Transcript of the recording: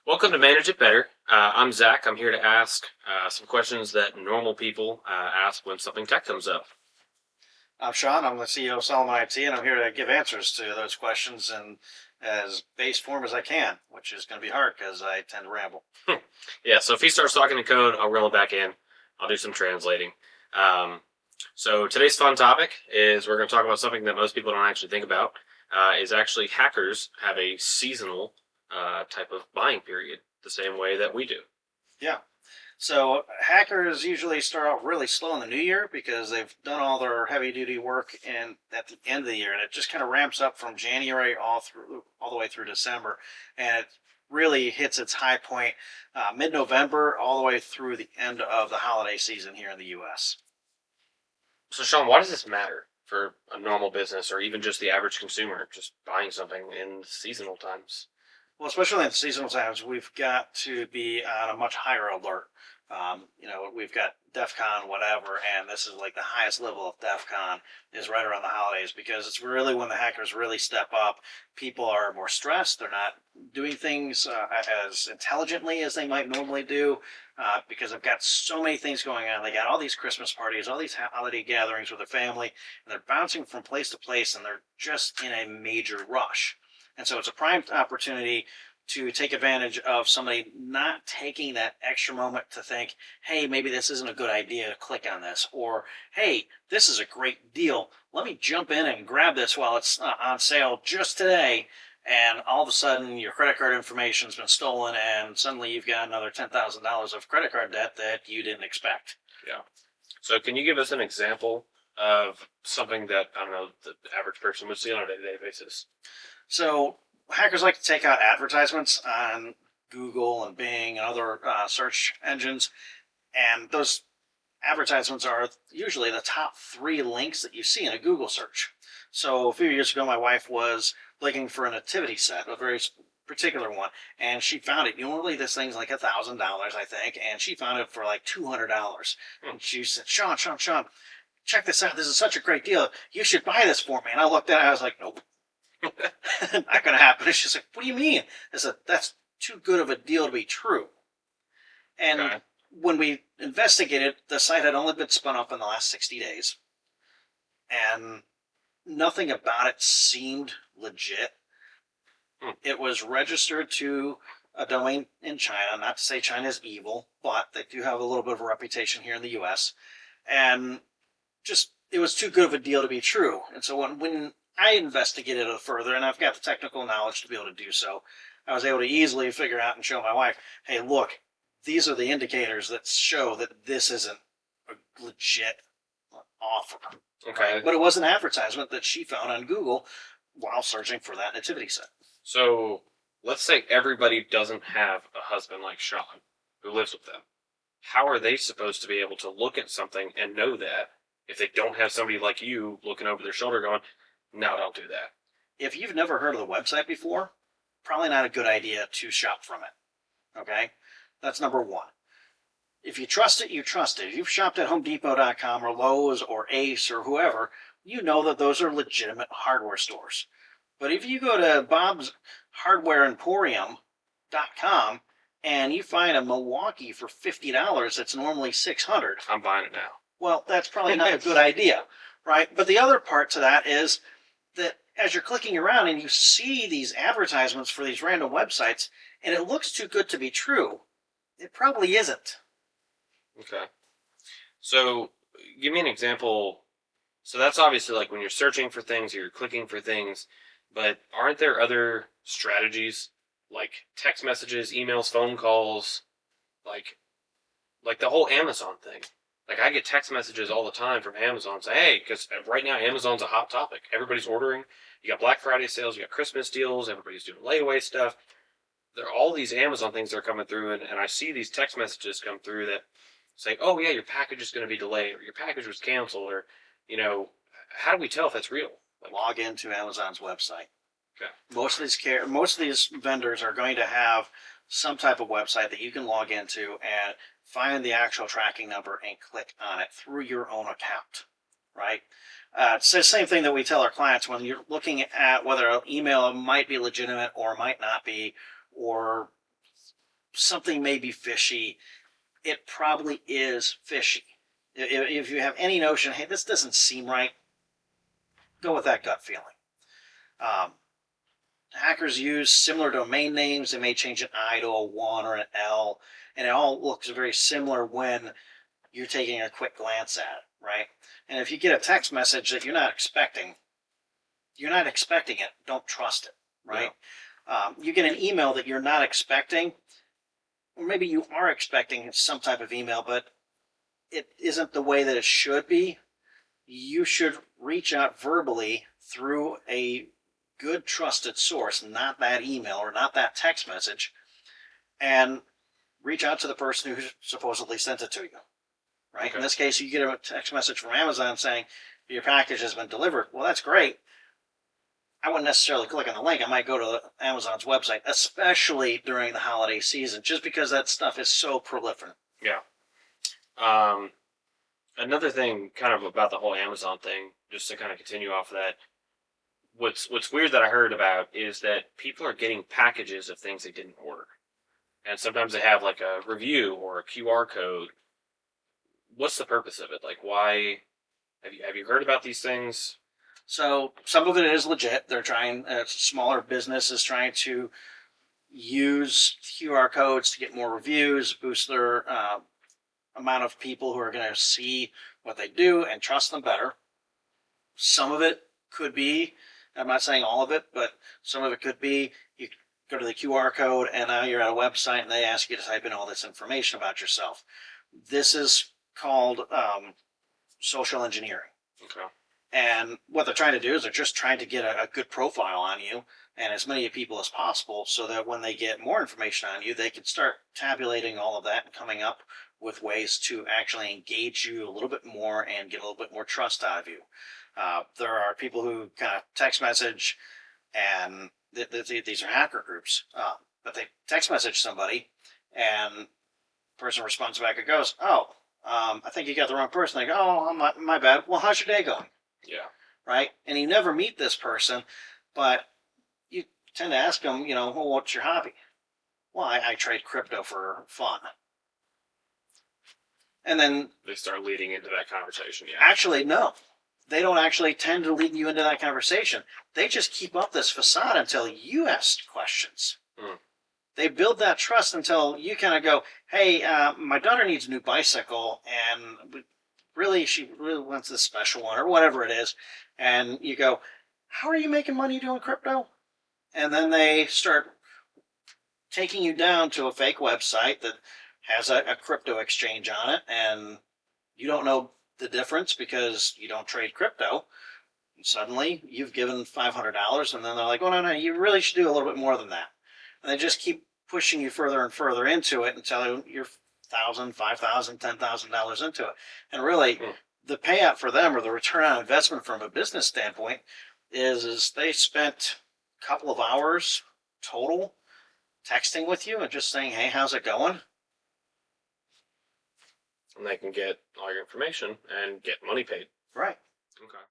Welcome to Manage It Better. I'm Zach. I'm here to ask some questions that normal people ask when something tech comes up. I'm Sean. I'm the CEO of Solomon IT, and I'm here to give answers to those questions in as base form as I can, which is going to be hard because I tend to ramble. Yeah, so if he starts talking in code, I'll reel it back in. I'll do some translating. Um, so today's fun topic is we're going to talk about something that most people don't actually think about. Is actually hackers have a seasonal type of buying period, the same way that we do. Yeah. So hackers usually start out really slow in the new year because they've done all their heavy duty work in at the end of the year, and it just kind of ramps up from January all the way through December, and it really hits its high point mid November all the way through the end of the holiday season here in the U.S. So Sean, why does this matter for a normal business or even just the average consumer just buying something in seasonal times? Well, especially in seasonal times, we've got to be on a much higher alert. We've got DEF CON, whatever, and this is like the highest level of DEF CON is right around the holidays because it's really when the hackers really step up. People are more stressed. They're not doing things as intelligently as they might normally do because they've got so many things going on. They got all these Christmas parties, all these holiday gatherings with their family, and they're bouncing from place to place, and they're just in a major rush. And so it's a prime opportunity to take advantage of somebody not taking that extra moment to think, hey, maybe this isn't a good idea to click on this, or hey, this is a great deal. Let me jump in and grab this while it's on sale just today. And all of a sudden, your credit card information has been stolen, and suddenly you've got another $10,000 of credit card debt that you didn't expect. Yeah. So can you give us an example of something that I don't know the average person would see on a day-to-day basis? So hackers like to take out advertisements on Google and Bing and other search engines, and those advertisements are usually the top three links that you see in a Google search. So a few years ago, my wife was looking for a nativity set, a very particular one, and she found it. Normally, this thing's like $1,000, I think, and she found it for like $200. Hmm. And she said, Sean, check this out. This is such a great deal. You should buy this for me. And I looked at it, I was like, nope. Not going to happen. She's like, what do you mean? I said, that's too good of a deal to be true. And Okay. when we investigated, the site had only been spun up in the last 60 days, and nothing about it seemed legit. Hmm. It was registered to a domain in China. Not to say China is evil, but they do have a little bit of a reputation here in the U.S. And just it was too good of a deal to be true. And so when I investigated it further, and I've got the technical knowledge to be able to do so, I was able to easily figure out and show my wife, hey, look, these are the indicators that show that this isn't a legit offer. Okay. Right? But it was an advertisement that she found on Google while searching for that nativity set. So let's say everybody doesn't have a husband like Sean who lives with them. How are they supposed to be able to look at something and know that if they don't have somebody like you looking over their shoulder going, no, don't do that? If you've never heard of the website before, probably not a good idea to shop from it. Okay? That's number one. If you trust it, you trust it. If you've shopped at HomeDepot.com or Lowe's or Ace or whoever, you know that those are legitimate hardware stores. But if you go to Bob's Hardware Emporium.com and you find a Milwaukee for $50 that's normally $600, I'm buying it now. well, that's probably not a good idea, right? But the other part to that is that as you're clicking around and you see these advertisements for these random websites and it looks too good to be true, it probably isn't. Okay. So give me an example. So that's obviously like when you're searching for things, you're clicking for things, but aren't there other strategies like text messages, emails, phone calls, like like the whole Amazon thing? Like I get text messages all the time from Amazon saying, "Hey, because right now Amazon's a hot topic. Everybody's ordering. You got Black Friday sales, you got Christmas deals, everybody's doing layaway stuff. There are all these Amazon things that are coming through, and I see these text messages come through that say, "Oh yeah, your package is going to be delayed, or your package was canceled, or you know, how do we tell if that's real?" Like, Log into Amazon's website. okay, Most of these vendors are going to have some type of website that you can log into and find the actual tracking number and click on it through your own account, right? It's the same thing that we tell our clients when you're looking at whether an email might be legitimate or might not be, or something may be fishy, it probably is fishy. If you have any notion, hey, this doesn't seem right, go with that gut feeling. Um, Hackers use similar domain names. They may change an I to a 1 or an L, and it all looks very similar when you're taking a quick glance at it, right? And if you get a text message that you're not expecting it, don't trust it, right? You get an email that you're not expecting, or maybe you are expecting some type of email, but it isn't the way that it should be. You should reach out verbally through a good trusted source, not that email or not that text message, and reach out to the person who supposedly sent it to you, right? Okay. In this case, you get a text message from Amazon saying your package has been delivered. Well, that's great. I wouldn't necessarily click on the link. I might go to Amazon's website, especially during the holiday season, just because that stuff is so prolific. Yeah. Another thing kind of about the whole Amazon thing, just to kind of continue off of that, what's weird that I heard about is that people are getting packages of things they didn't order. And sometimes they have like a review or a QR code. What's the purpose of it? Like, why have you heard about these things? So some of it is legit. They're trying, smaller businesses trying to use QR codes to get more reviews, boost their amount of people who are going to see what they do and trust them better. Some of it could be, I'm not saying all of it, but some of it could be you go to the QR code and now you're at a website and they ask you to type in all this information about yourself. This is called social engineering. Okay. And what they're trying to do is they're just trying to get a good profile on you and as many people as possible so that when they get more information on you, they can start tabulating all of that and coming up with ways to actually engage you a little bit more and get a little bit more trust out of you. There are people who kind of text message, and these are hacker groups, but they text message somebody, and the person responds back and goes, "Oh, I think you got the wrong person." They go, "Oh, my bad. Well, how's your day going?" Yeah. Right? And you never meet this person, but you tend to ask them, well, what's your hobby? Well, I trade crypto for fun. And then They start leading into that conversation. Yeah. actually, no, they don't actually tend to lead you into that conversation. They just keep up this facade until you ask questions. Mm. They build that trust until you kind of go, "Hey, my daughter needs a new bicycle, and she really wants this special one or whatever it is." And you go, "How are you making money doing crypto?" And then they start taking you down to a fake website that has a crypto exchange on it, and you don't know the difference because you don't trade crypto. And suddenly you've given $500, and then they're like, "Oh, no, you really should do a little bit more than that." And they just keep pushing you further and further into it until you're $1,000, $5,000, $10,000 into it. And really, the payout for them or the return on investment from a business standpoint is they spent a couple of hours total texting with you and just saying, "Hey, how's it going?" And they can get all your information and get money paid. Right. Okay.